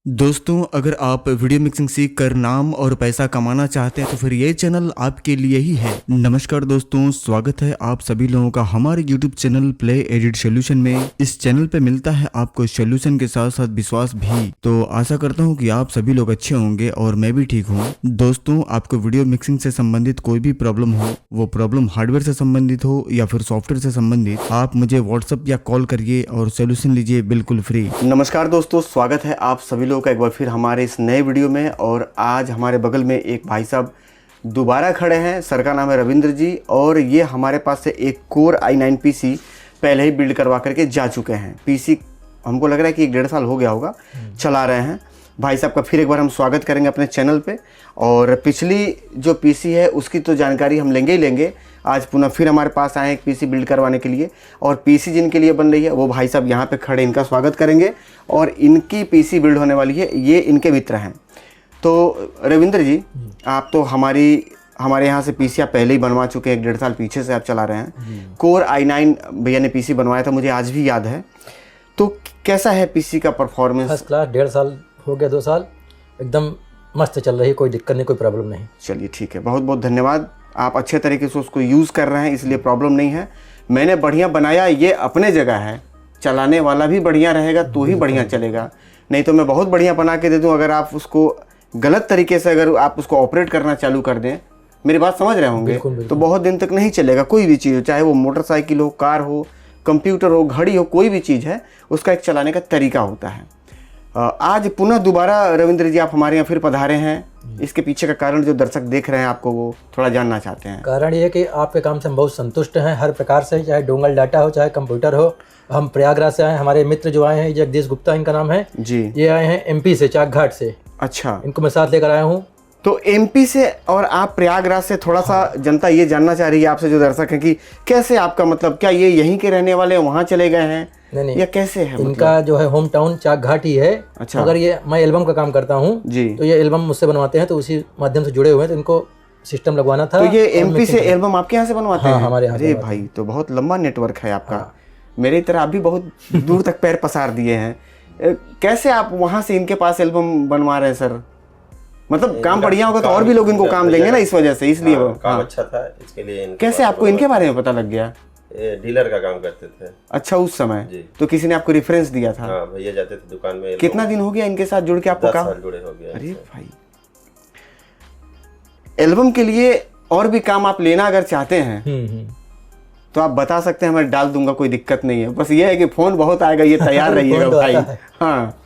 दोस्तों, अगर आप वीडियो मिक्सिंग सीख कर नाम और पैसा कमाना चाहते हैं तो फिर ये चैनल आपके लिए ही है। नमस्कार दोस्तों, स्वागत है आप सभी लोगों का हमारे YouTube channel play edit solution में। इस चैनल पे मिलता है आपको सोल्यूशन के साथ साथ विश्वास भी। तो आशा करता हूँ कि आप सभी लोग अच्छे होंगे और मैं भी ठीक हूँ। दोस्तों, आपको वीडियो मिक्सिंग से संबंधित कोई भी प्रॉब्लम हो, वो प्रॉब्लम हार्डवेयर से संबंधित हो या फिर सॉफ्टवेयर से संबंधित, आप मुझे व्हाट्सएप या कॉल करिए और सोल्यूशन लीजिए बिल्कुल फ्री। नमस्कार दोस्तों, स्वागत है आप सभी लोगों का एक बार फिर हमारे इस नए वीडियो में। और आज हमारे बगल में एक भाई साहब दोबारा खड़े हैं। सर का नाम है रविंद्र जी और ये हमारे पास से एक कोर i9 पीसी पहले ही बिल्ड करवा करके जा चुके हैं। पीसी हमको लग रहा है कि 1-1.5 साल हो गया होगा चला रहे हैं। भाई साहब का फिर एक बार हम स्वागत करेंगे अपने चैनल पे। और पिछली जो पीसी है उसकी तो जानकारी हम लेंगे ही लेंगे। आज पुनः फिर हमारे पास आए एक पीसी बिल्ड करवाने के लिए और पीसी जिनके लिए बन रही है वो भाई साहब यहाँ पे खड़े, इनका स्वागत करेंगे। और इनकी पीसी बिल्ड होने वाली है, ये इनके मित्र हैं। तो रविंद्र जी, आप तो हमारे यहाँ से पीसी आप पहले ही बनवा चुके हैं, 1-1.5 साल पीछे से आप चला रहे हैं। कोर i9 भैया ने पीसी बनवाया था, मुझे आज भी याद है। तो कैसा है पीसी का परफॉर्मेंस? फर्स्ट क्लास, 1.5 साल हो गया, 2 साल एकदम मस्त चल रही है, कोई दिक्कत नहीं, कोई प्रॉब्लम नहीं। चलिए ठीक है, बहुत बहुत धन्यवाद। आप अच्छे तरीके से उसको यूज़ कर रहे हैं, इसलिए प्रॉब्लम नहीं है। मैंने बढ़िया बनाया, ये अपने जगह है। चलाने वाला भी बढ़िया रहेगा तो ही बढ़िया चलेगा, नहीं तो मैं बहुत बढ़िया बना के दे दूं, अगर आप उसको गलत तरीके से अगर आप उसको ऑपरेट करना चालू कर दें, मेरी बात समझ रहे होंगे, तो बहुत दिन तक नहीं चलेगा। कोई भी चीज़ हो, चाहे वो मोटरसाइकिल हो, कार हो, कंप्यूटर हो, घड़ी हो, कोई भी चीज़ है, उसका एक चलाने का तरीका होता है। आज पुनः दोबारा रविंद्र जी आप हमारे यहाँ फिर पधारे हैं। इसके पीछे का कारण जो दर्शक देख रहे हैं आपको वो थोड़ा जानना चाहते हैं। कारण ये है कि आपके काम से हम बहुत संतुष्ट हैं हर प्रकार से, चाहे डोंगल डाटा हो चाहे कंप्यूटर हो। हम प्रयागराज से आए हैं, हमारे मित्र जो आए हैं, जगदीश गुप्ता इनका नाम है जी, ये आए हैं MP से, चाक घाट से। अच्छा, इनको मैं साथ लेकर आया हूँ। तो MP से और आप प्रयागराज से, थोड़ा सा जनता ये जानना चाह रही है आपसे जो दर्शक है कि कैसे आपका, मतलब क्या ये यहीं के रहने वाले हैं, वहाँ चले गए हैं? नहीं, या कैसे है? इनका जो है होम टाउन चाक घाट ही है। अच्छा। अगर ये मैं एल्बम का काम करता हूँ जी, तो ये एल्बम मुझसे बनवाते हैं, तो उसी माध्यम से जुड़े हुए हैं, तो इनको सिस्टम लगवाना था। तो ये MP से एल्बम आपके यहाँ से बनवाते हैं? हमारे यहाँ। अरे भाई, तो बहुत लंबा नेटवर्क है आपका। मेरी तरह आप भी बहुत दूर तक पैर पसार दिए हैं। कैसे आप वहाँ से इनके पास एल्बम बनवा रहे हैं सर? मतलब काम बढ़िया होगा तो और भी लोग इनको काम देंगे ना, इस वजह से, इसलिए काम अच्छा था इसके लिए। कैसे आपको इनके बारे में पता लग गया? डीलर का काम करते थे। अच्छा, उस समय तो किसी ने आपको रेफरेंस दिया था? हाँ, भैया जाते थे दुकान में। कितना दिन हो गया इनके साथ जुड़ के आपको काम? 10 साल जुड़े हो गया। अरे भाई, एल्बम के लिए और भी काम आप लेना अगर चाहते हैं तो आप बता सकते हैं, मैं डाल दूंगा, कोई दिक्कत नहीं है। बस ये है कि फोन बहुत आएगा, ये तैयार रहिएगा भाई। हाँ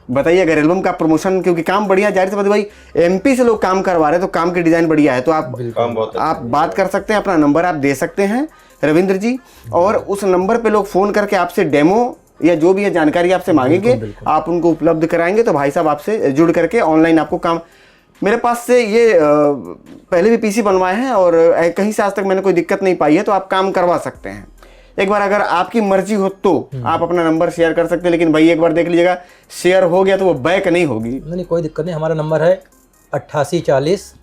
बताइए, अगर एल्बम का प्रमोशन, क्योंकि काम बढ़िया, जाहिर सी बात है भाई, MP से लोग काम करवा रहे हैं तो काम की डिजाइन बढ़िया है, तो आप बात कर सकते हैं, अपना नंबर आप दे सकते हैं रविंद्र जी, और उस नंबर पे लोग फोन करके आपसे डेमो या जो भी है जानकारी आपसे मांगेंगे, आप उनको उपलब्ध कराएंगे, तो भाई साहब आपसे जुड़ करके ऑनलाइन आपको काम। मेरे पास से ये पहले भी पीसी बनवाए हैं और कहीं से आज तक मैंने कोई दिक्कत नहीं पाई है, तो आप काम करवा सकते हैं। एक बार अगर आपकी मर्जी हो तो आप अपना नंबर शेयर कर सकते हैं, लेकिन भाई एक बार देख लीजिएगा, शेयर हो गया तो वो बैक नहीं होगी। नहीं, कोई दिक्कत नहीं। हमारा नंबर है 8840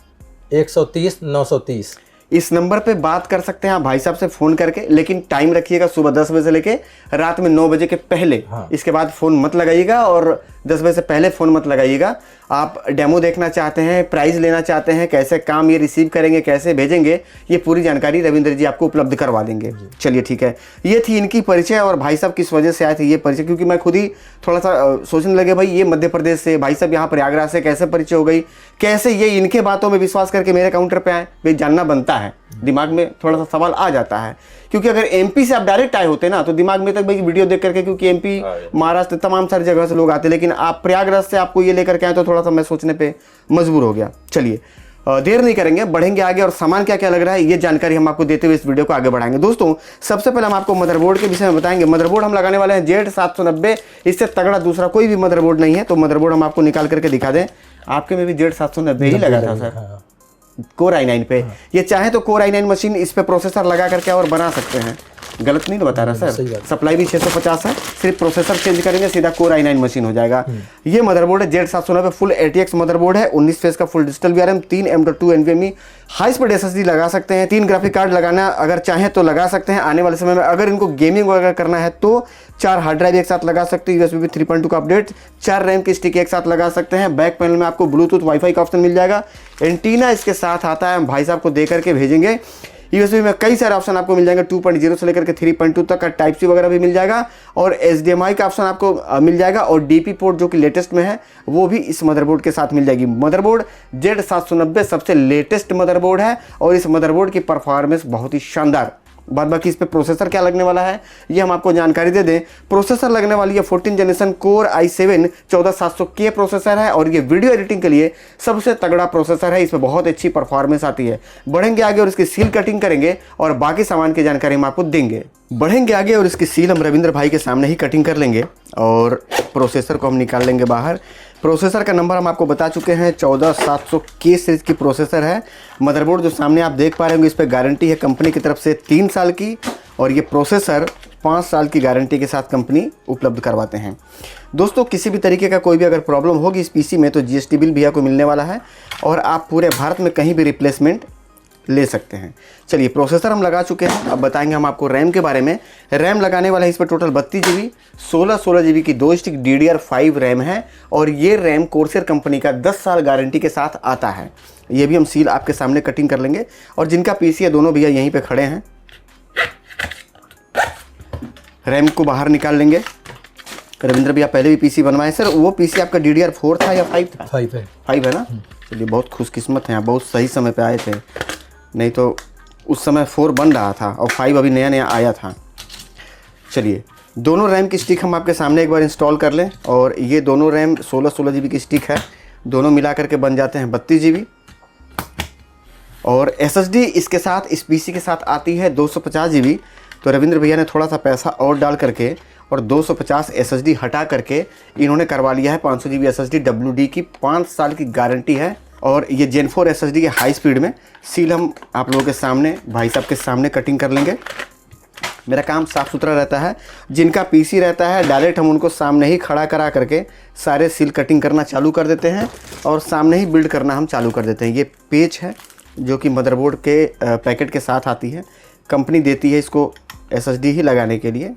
130 930। इस नंबर पे बात कर सकते हैं आप भाई साहब से फ़ोन करके, लेकिन टाइम रखिएगा सुबह 10 बजे से लेके रात में 9 बजे के पहले। इसके बाद फ़ोन मत लगाइएगा और 10 बजे से पहले फ़ोन मत लगाइएगा। आप डेमो देखना चाहते हैं, प्राइस लेना चाहते हैं, कैसे काम ये रिसीव करेंगे, कैसे भेजेंगे, ये पूरी जानकारी रविंद्र जी आपको उपलब्ध करवा देंगे। चलिए ठीक है, ये थी इनकी परिचय। और भाई साहब किस वजह से आए थे ये परिचय, क्योंकि मैं खुद ही थोड़ा सा सोचने लगे, भाई ये मध्य प्रदेश से, भाई साहब यहाँ प्रयागराज से कैसे परिचय हो गई, कैसे ये इनके बातों में विश्वास करके मेरे काउंटर पे आए, भाई जानना बनता है। दिमाग में थोड़ा सा सवाल आ जाता है, क्योंकि अगर MP से आप डायरेक्ट आए होते ना तो दिमाग में तक भाई वीडियो देख करके, क्योंकि MP महाराष्ट्र तमाम सारी जगह से लोग आते, लेकिन आप प्रयागराज से आपको ये लेकर के आए तो थोड़ा सा मैं सोचने पे मजबूर हो गया। चलिए देर नहीं करेंगे, बढ़ेंगे आगे और सामान क्या क्या लग रहा है ये जानकारी हम आपको देते हुए इस वीडियो को आगे बढ़ाएंगे। दोस्तों, सबसे पहले हम आपको मदरबोर्ड के विषय में बताएंगे। मदरबोर्ड हम लगाने वाले हैं Z790, इससे तगड़ा दूसरा कोई भी मदरबोर्ड नहीं है। तो मदरबोर्ड हम आपको निकाल करके दिखा दें। आपके में भी Z790 ही लगा था सर, कोर i9 पे। ये चाहे तो कोर i9 मशीन इस पे प्रोसेसर लगा करके और बना सकते हैं, गलत नहीं ना बता रहा सही सर? बात। सप्लाई भी 650 है, सिर्फ प्रोसेसर चेंज करेंगे, सीधा कोर i9 मशीन हो जाएगा। ये मदरबोर्ड है Z790 फुल ATX मदरबोर्ड है, 19 फेज का full digital VRM, 3 M.2 NVMe, high speed SSD लगा सकते हैं, 3 ग्राफिक कार्ड लगाना अगर चाहें तो लगा सकते हैं आने वाले समय में। अगर इनको गेमिंग वगैरह करना है तो 4 हार्ड ड्राइव एक साथ लगा सकते हैं, USB 3.2 का अपडेट, 4 रैम की स्टिक एक साथ लगा सकते हैं। बैक पैनल में आपको ब्लूटूथ वाईफाई का ऑप्शन मिल जाएगा, एंटीना इसके साथ आता है, हम भाई साहब को दे करके भेजेंगे। USB में कई सारे ऑप्शन आपको मिल जाएंगे, 2.0 से लेकर के 3.2 तक का टाइप सी वगैरह भी मिल जाएगा, और HDMI का ऑप्शन आपको मिल जाएगा, और DP पोर्ट जो कि लेटेस्ट में है वो भी इस मदरबोर्ड के साथ मिल जाएगी। मदरबोर्ड Z790 सबसे लेटेस्ट मदरबोर्ड है, और इस मदरबोर्ड की परफॉर्मेंस बहुत ही शानदार। बाद बाकी इस पे प्रोसेसर क्या लगने वाला है ये हम आपको जानकारी दे दें। प्रोसेसर लगने वाली है 14 generation core i7 14700K processor है, और ये वीडियो एडिटिंग के लिए सबसे तगड़ा प्रोसेसर है, इसमें बहुत अच्छी परफॉर्मेंस आती है। बढ़ेंगे आगे और इसकी सील कटिंग करेंगे, और बाकी सामान की जानकारी हम आपको देंगे। बढ़ेंगे आगे और इसकी सील हम रविंद्र भाई के सामने ही कटिंग कर लेंगे, और प्रोसेसर को हम निकाल लेंगे बाहर। प्रोसेसर का नंबर हम आपको बता चुके हैं, 14700K सीरीज की प्रोसेसर है। मदरबोर्ड जो सामने आप देख पा रहे होंगे, इस पर गारंटी है कंपनी की तरफ से 3 साल की, और ये प्रोसेसर 5 साल की गारंटी के साथ कंपनी उपलब्ध करवाते हैं। दोस्तों किसी भी तरीके का कोई भी अगर प्रॉब्लम होगी इस पीसी में तो GST बिल भी आपको मिलने वाला है, और आप पूरे भारत में कहीं भी रिप्लेसमेंट ले सकते हैं। चलिए प्रोसेसर हम लगा चुके हैं, अब बताएंगे हम आपको रैम के बारे में। रैम लगाने वाला है इस पर टोटल 32 GB, 16 GB की 2 स्टिक DDR5 रैम है, और ये रैम कोर्सेर कंपनी का 10 साल गारंटी के साथ आता है। ये भी हम सील आपके सामने कटिंग कर लेंगे, और जिनका पीसी है दोनों भैया यहीं पे खड़े हैं। रैम को बाहर निकाल लेंगे। रविंद्र भैया पहले भी पीसी बनवाए सर, वो पीसी आपका DDR4 था या 5 था? 5 है। 5 है ना? चलिए बहुत खुशकिस्मत हैं आप, बहुत सही समय पे आए थे, नहीं तो उस समय 4 बन रहा था और 5 अभी नया नया आया था। चलिए दोनों रैम की स्टिक हम आपके सामने एक बार इंस्टॉल कर लें, और ये दोनों रैम 16 GB की स्टिक है, दोनों मिला करके बन जाते हैं 32 GB। और SSD इसके साथ इस पीसी के साथ आती है 250 GB, तो रविंद्र भैया ने थोड़ा सा पैसा और डाल करके और 250 SSD हटा करके इन्होंने करवा लिया है 500 GB SSD WD की 5 साल की गारंटी है। और ये Gen 4 SSD के हाई स्पीड में सील हम आप लोगों के सामने भाई साहब के सामने कटिंग कर लेंगे। मेरा काम साफ़ सुथरा रहता है, जिनका पीसी रहता है डायरेक्ट हम उनको सामने ही खड़ा करा करके सारे सील कटिंग करना चालू कर देते हैं, और सामने ही बिल्ड करना हम चालू कर देते हैं। ये पेच है जो कि मदरबोर्ड के पैकेट के साथ आती है, कंपनी देती है इसको SSD ही लगाने के लिए।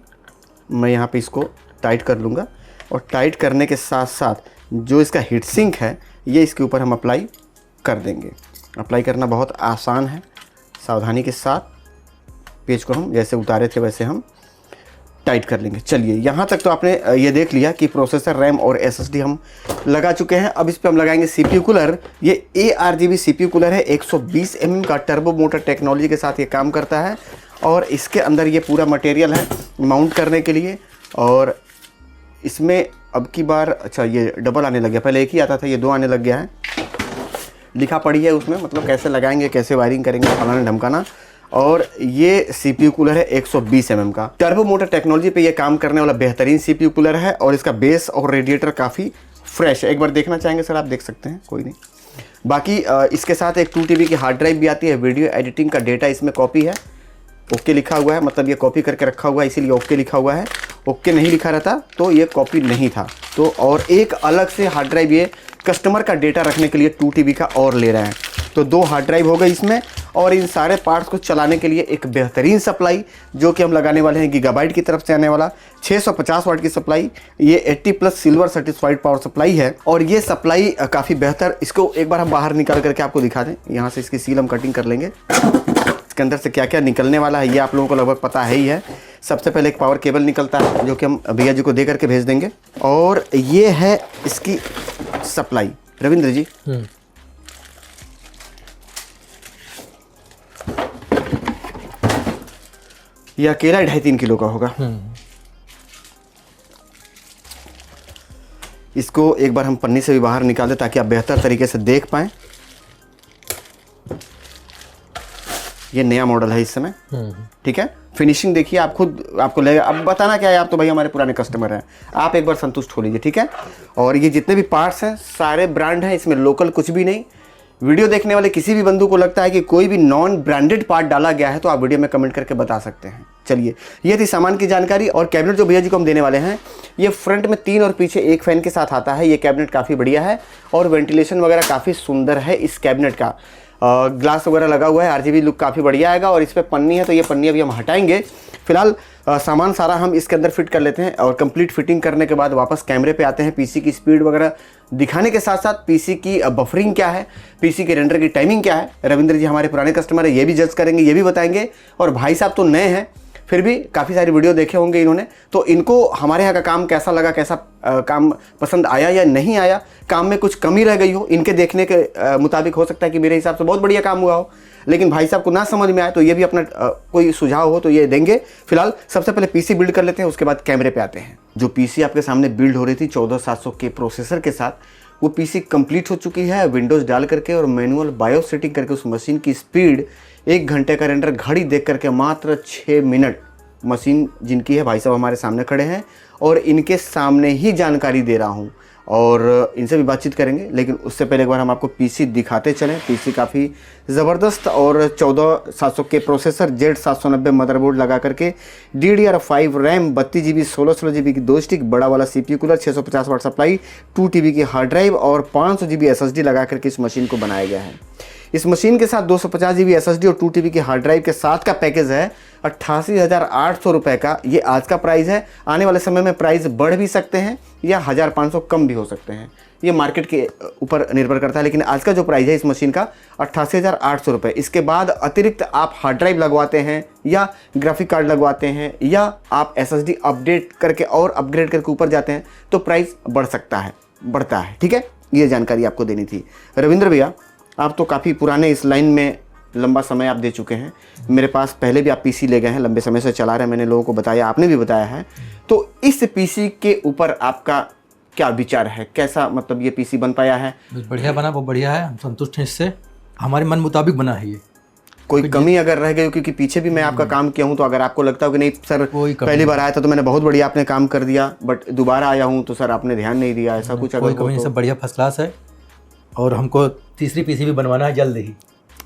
मैं यहाँ पे इसको टाइट कर लूँगा, और टाइट करने के साथ साथ जो इसका हीट सिंक है ये इसके ऊपर हम अप्लाई कर देंगे। अप्लाई करना बहुत आसान है, सावधानी के साथ पेज को हम जैसे उतारे थे वैसे हम टाइट कर लेंगे। चलिए यहाँ तक तो आपने ये देख लिया कि प्रोसेसर, रैम और SSD हम लगा चुके हैं। अब इस पे हम लगाएंगे CPU कूलर। ये ARGB CPU कूलर है, 120 mm का टर्बो मोटर टेक्नोलॉजी के साथ ये काम करता है, और इसके अंदर ये पूरा मटेरियल है माउंट करने के लिए। और इसमें अब की बार अच्छा ये डबल आने लग गया, पहले एक ही आता था, ये 2 आने लग गया है। लिखा पड़ी है उसमें, मतलब कैसे लगाएंगे, कैसे वायरिंग करेंगे, फलाना ढमकाना। और ये CPU कूलर है 120 mm का, टर्बो मोटर टेक्नोलॉजी पे ये काम करने वाला बेहतरीन CPU कूलर है, और इसका बेस और रेडिएटर काफ़ी फ्रेश है। एक बार देखना चाहेंगे सर? आप देख सकते हैं, कोई नहीं। बाकी इसके साथ एक 2 TB की हार्ड ड्राइव भी आती है, वीडियो एडिटिंग का डेटा इसमें कॉपी है, ओके लिखा हुआ है, मतलब ये कॉपी करके रखा हुआ है इसीलिए ओके लिखा हुआ है। ओके नहीं लिखा रहता तो ये कॉपी नहीं था। तो और एक अलग से हार्ड ड्राइव ये कस्टमर का डेटा रखने के लिए 2 TB का और ले रहे हैं, तो 2 हार्ड ड्राइव हो गए इसमें। और इन सारे पार्ट्स को चलाने के लिए एक बेहतरीन सप्लाई जो कि हम लगाने वाले हैं गीगाबाइट की तरफ से आने वाला 650 वाट की सप्लाई। ये 80+ सिल्वर सर्टिफाइड पावर सप्लाई है, और ये सप्लाई काफ़ी बेहतर। इसको एक बार हम बाहर निकाल करके आपको दिखा दें। यहाँ से इसकी सील हम कटिंग कर लेंगे। इसके अंदर से क्या क्या निकलने वाला है ये आप लोगों को लगभग पता है ही है। सबसे पहले एक पावर केबल निकलता है जो कि हम भैया जी को दे करके भेज देंगे, और ये है इसकी सप्लाई। रविंद्र जी ये अकेला 2.5-3 किलो का होगा। इसको एक बार हम पन्नी से भी बाहर निकाल दें ताकि आप बेहतर तरीके से देख पाएं। ये नया मॉडल है इस समय, ठीक है। फिनिशिंग देखिए आप खुद, आपको लगेगा, अब बताना क्या है, आप तो भाई हमारे पुराने कस्टमर हैं, आप एक बार संतुष्ट हो लीजिए, ठीक है। और ये जितने भी पार्ट्स हैं सारे ब्रांड हैं, इसमें लोकल कुछ भी नहीं। वीडियो देखने वाले किसी भी बंधु को लगता है कि कोई भी नॉन ब्रांडेड पार्ट डाला गया है तो आप वीडियो में कमेंट करके बता सकते हैं। चलिए, ये थी सामान की जानकारी। और कैबिनेट जो भैया जी को हम देने वाले हैं, ये फ्रंट में 3 और पीछे 1 फैन के साथ आता है। ये कैबिनेट काफ़ी बढ़िया है और वेंटिलेशन वगैरह काफ़ी सुंदर है इस कैबिनेट का। ग्लास वगैरह लगा हुआ है, RGB लुक काफ़ी बढ़िया आएगा। और इस पर पन्नी है तो ये पन्नी अभी हम हटाएंगे। फिलहाल सामान सारा हम इसके अंदर फिट कर लेते हैं और कंप्लीट फिटिंग करने के बाद वापस कैमरे पे आते हैं। पीसी की स्पीड वगैरह दिखाने के साथ साथ पीसी की बफरिंग क्या है, पीसी के रेंडर की टाइमिंग क्या है। रविंद्र जी हमारे पुराने कस्टमर है, ये भी जज करेंगे, ये भी बताएंगे। और भाई साहब तो नए हैं, फिर भी काफ़ी सारी वीडियो देखे होंगे इन्होंने, तो इनको हमारे यहाँ का काम कैसा लगा, कैसा काम पसंद आया या नहीं आया, काम में कुछ कमी रह गई हो, इनके देखने के मुताबिक हो सकता है कि मेरे हिसाब से बहुत बढ़िया काम हुआ हो, लेकिन भाई साहब को ना समझ में आए तो ये भी अपना कोई सुझाव हो तो ये देंगे। फिलहाल सबसे पहले पीसी बिल्ड कर लेते हैं, उसके बाद कैमरे पे आते हैं। जो पीसी आपके सामने बिल्ड हो रही थी 14700 के प्रोसेसर के साथ, वो पीसी कंप्लीट हो चुकी है। विंडोज़ डाल करके और मैनुअल बायोस सेटिंग करके उस मशीन की स्पीड 1 घंटे का रेंडर घड़ी देख करके मात्र 6 मिनट मशीन जिनकी है, भाई साहब हमारे सामने खड़े हैं और इनके सामने ही जानकारी दे रहा हूँ और इनसे भी बातचीत करेंगे। लेकिन उससे पहले एक बार हम आपको पीसी दिखाते चलें। पीसी काफ़ी ज़बरदस्त और 14700 के प्रोसेसर, Z790 मदरबोर्ड लगा करके, DDR5 रैम, 32 GB 16 GB की 2 स्टिक, बड़ा वाला CPU कूलर, 650 वाट सप्लाई, 2 TB की हार्ड ड्राइव और 500 GB SSD लगा करके इस मशीन को बनाया गया है। इस मशीन के साथ 250 GB SSD और 2 TB की हार्ड ड्राइव के साथ का पैकेज है 88,800 रुपये का। ये आज का प्राइस है। आने वाले समय में प्राइस बढ़ भी सकते हैं या 1,500 कम भी हो सकते हैं, ये मार्केट के ऊपर निर्भर करता है। लेकिन आज का जो प्राइस है इस मशीन का 88,800 रुपये। इसके बाद अतिरिक्त आप हार्ड ड्राइव लगवाते हैं या ग्राफिक कार्ड लगवाते हैं या आप SSD अपडेट करके और अपग्रेड करके ऊपर जाते हैं तो प्राइस बढ़ सकता है, बढ़ता है। ठीक है, ये जानकारी आपको देनी थी। रविंद्र भैया, आप तो काफ़ी पुराने इस लाइन में लंबा समय आप दे चुके हैं। मेरे पास पहले भी आप पीसी ले गए हैं, लंबे समय से चला रहे हैं, मैंने लोगों को बताया, आपने भी बताया है। तो इस पीसी के ऊपर आपका क्या विचार है, कैसा मतलब ये पीसी बन पाया है? बढ़िया बना, बहुत बढ़िया है, हम संतुष्ट हैं इससे, हमारे मन मुताबिक बना है ये। कोई कमी अगर रह गई, क्योंकि पीछे भी मैं आपका काम किया हूँ, तो अगर आपको लगता हो कि नहीं सर पहली बार आया था तो मैंने बहुत बढ़िया आपने काम कर दिया, बट दोबारा आया हूँ तो सर आपने ध्यान नहीं दिया, ऐसा कुछ अगर कोई कमी, सब बढ़िया फर्स्ट क्लास है। और हमको तीसरी पीसी भी बनवाना है जल्द ही।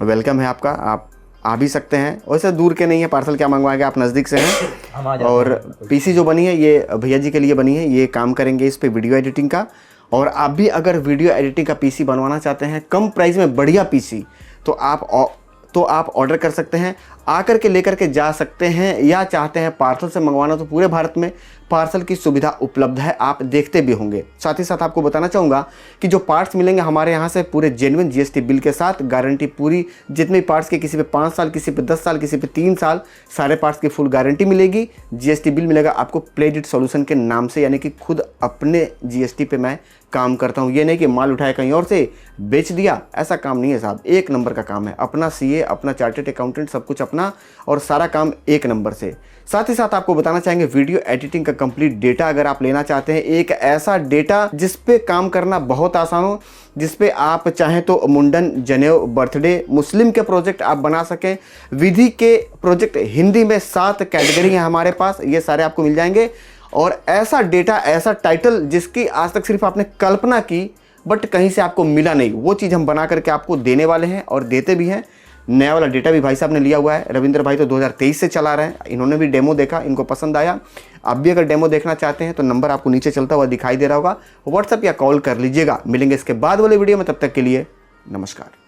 वेलकम है आपका, आप आ भी सकते हैं। वैसे दूर के नहीं है, पार्सल क्या मंगवाएंगे, आप नज़दीक से हैं। हम आ जाते हैं। और पीसी जो बनी है ये भैया जी के लिए बनी है, ये काम करेंगे इस पे वीडियो एडिटिंग का। और आप भी अगर वीडियो एडिटिंग का पीसी बनवाना चाहते हैं कम प्राइस में बढ़िया पीसी, तो आप ऑर्डर कर सकते हैं, आकर के लेकर के जा सकते हैं, या चाहते हैं पार्सल से मंगवाना तो पूरे भारत में पार्सल की सुविधा उपलब्ध है, आप देखते भी होंगे। साथ ही साथ आपको बताना चाहूँगा कि जो पार्ट्स मिलेंगे हमारे यहाँ से पूरे जेन्युइन GST बिल के साथ, गारंटी पूरी, जितने पार्ट्स के किसी पे 5 साल, किसी पे 10 साल, किसी पे 3 साल, सारे पार्ट्स की फुल गारंटी मिलेगी। GST बिल मिलेगा आपको प्लेडिट सॉल्यूशन के नाम से, यानी कि खुद अपने GST पे मैं काम करता हूँ। ये नहीं कि माल उठाया कहीं और से बेच दिया, ऐसा काम नहीं है साहब। 1 नंबर का काम है, अपना CA, अपना चार्टर्ड अकाउंटेंट, सब कुछ अपना, और सारा काम 1 नंबर से। साथ ही साथ आपको बताना चाहेंगे वीडियो एडिटिंग का कंप्लीट डेटा अगर आप लेना चाहते हैं, एक ऐसा डेटा जिस पे काम करना बहुत आसान हो, जिस पे आप चाहें तो मुंडन, जनेऊ, बर्थडे, मुस्लिम के प्रोजेक्ट आप बना सकें, विधि के प्रोजेक्ट, हिंदी में 7 कैटेगरी हैं हमारे पास, ये सारे आपको मिल जाएंगे। और ऐसा डेटा, ऐसा टाइटल जिसकी आज तक सिर्फ आपने कल्पना की बट कहीं से आपको मिला नहीं, वो चीज़ हम बना करके आपको देने वाले हैं और देते भी हैं। नया वाला डेटा भी भाई साहब ने लिया हुआ है। रविंद्र भाई तो 2023 से चला रहे हैं, इन्होंने भी डेमो देखा, इनको पसंद आया। आप भी अगर डेमो देखना चाहते हैं तो नंबर आपको नीचे चलता हुआ दिखाई दे रहा होगा, व्हाट्सएप या कॉल कर लीजिएगा। मिलेंगे इसके बाद वाले वीडियो में, तब तक के लिए नमस्कार।